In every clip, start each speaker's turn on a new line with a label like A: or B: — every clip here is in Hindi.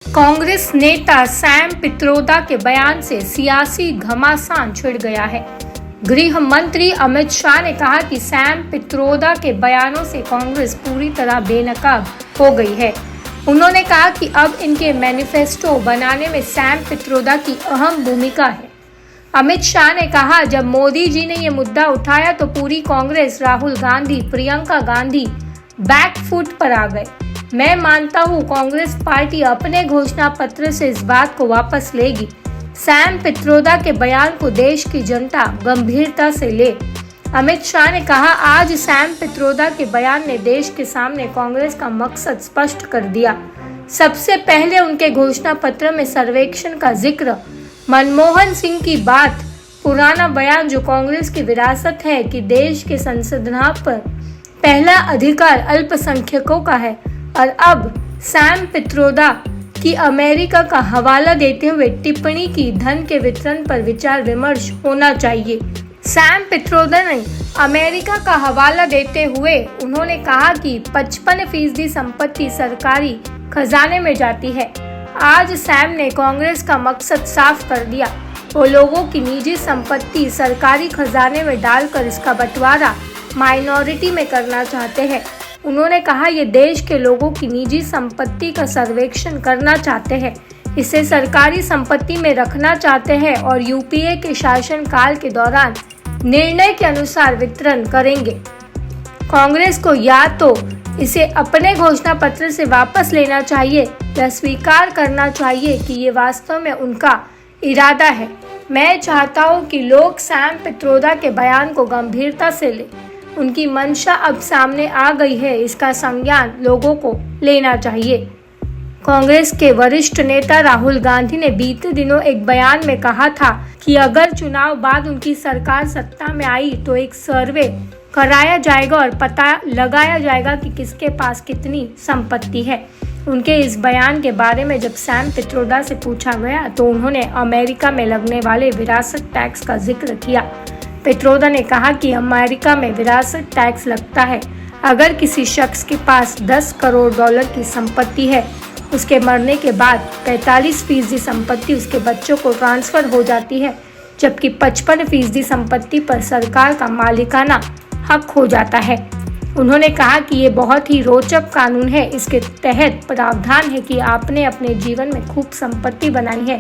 A: कांग्रेस नेता सैम पित्रोदा के बयान से सियासी घमासान छिड़ गया है। गृह मंत्री अमित शाह ने कहा कि सैम पित्रोदा के बयानों से कांग्रेस पूरी तरह बेनकाब हो गई है। उन्होंने कहा कि अब इनके मैनिफेस्टो बनाने में सैम पित्रोदा की अहम भूमिका है। अमित शाह ने कहा, जब मोदी जी ने ये मुद्दा उठाया तो पूरी कांग्रेस, राहुल गांधी, प्रियंका गांधी बैकफुट पर आ गए। मैं मानता हूँ कांग्रेस पार्टी अपने घोषणा पत्र से इस बात को वापस लेगी। सैम पित्रोदा के बयान को देश की जनता गंभीरता से ले। अमित शाह ने कहा, आज सैम पित्रोदा के बयान ने देश के सामने कांग्रेस का मकसद स्पष्ट कर दिया। सबसे पहले उनके घोषणा पत्र में सर्वेक्षण का जिक्र, मनमोहन सिंह की बात, पुराना बयान जो कांग्रेस की विरासत है कि देश के संविधान पर पहला अधिकार अल्पसंख्यकों का है, और अब सैम पित्रोदा की अमेरिका का हवाला देते हुए टिप्पणी की, धन के वितरण पर विचार विमर्श होना चाहिए। सैम पित्रोदा ने अमेरिका का हवाला देते हुए उन्होंने कहा कि 55% संपत्ति सरकारी खजाने में जाती है। आज सैम ने कांग्रेस का मकसद साफ कर दिया। वो लोगों की निजी संपत्ति सरकारी खजाने में डालकर इसका बंटवारा माइनॉरिटी में करना चाहते हैं। उन्होंने कहा, ये देश के लोगों की निजी संपत्ति का सर्वेक्षण करना चाहते हैं, इसे सरकारी संपत्ति में रखना चाहते हैं और यूपीए के शासनकाल के दौरान निर्णय के अनुसार वितरण करेंगे। कांग्रेस को या तो इसे अपने घोषणा पत्र से वापस लेना चाहिए या स्वीकार करना चाहिए कि ये वास्तव में उनका इरादा है। मैं चाहता हूँ कि लोग सैम पित्रोदा के बयान को गंभीरता से लें। उनकी मंशा अब सामने आ गई है, इसका संज्ञान लोगों को लेना चाहिए। कांग्रेस के वरिष्ठ नेता राहुल गांधी ने बीते दिनों एक बयान में कहा था कि अगर चुनाव बाद उनकी सरकार सत्ता में आई तो एक सर्वे कराया जाएगा और पता लगाया जाएगा कि किसके पास कितनी संपत्ति है। उनके इस बयान के बारे में जब सैम पित्रोदा से पूछा गया तो उन्होंने अमेरिका में लगने वाले विरासत टैक्स का जिक्र किया। पित्रोदा ने कहा कि अमेरिका में विरासत टैक्स लगता है। अगर किसी शख्स के पास $10 करोड़ की संपत्ति है, उसके मरने के बाद 45% संपत्ति उसके बच्चों को ट्रांसफर हो जाती है, जबकि 55% संपत्ति पर सरकार का मालिकाना हक हो जाता है। उन्होंने कहा कि ये बहुत ही रोचक कानून है। इसके तहत प्रावधान है कि आपने अपने जीवन में खूब संपत्ति बनाई है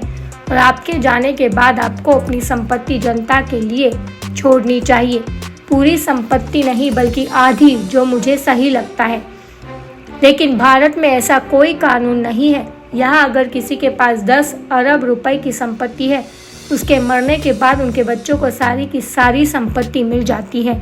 A: और आपके जाने के बाद आपको अपनी संपत्ति जनता के लिए छोड़नी चाहिए। पूरी संपत्ति नहीं बल्कि आधी, जो मुझे सही लगता है। लेकिन भारत में ऐसा कोई कानून नहीं है। यहाँ अगर किसी के पास 10 अरब रुपए की संपत्ति है, उसके मरने के बाद उनके बच्चों को सारी की सारी संपत्ति मिल जाती है।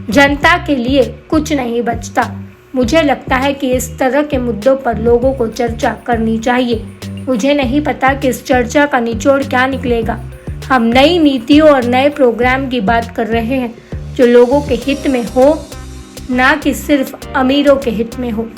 A: जनता के लिए कुछ नहीं बचता। मुझे लगता है कि इस तरह के मुद्दों पर लोगों को चर्चा करनी चाहिए। मुझे नहीं पता कि इस चर्चा का निचोड़ क्या निकलेगा। हम नई नीतियों और नए प्रोग्राम की बात कर रहे हैं जो लोगों के हित में हो, ना कि सिर्फ अमीरों के हित में हो।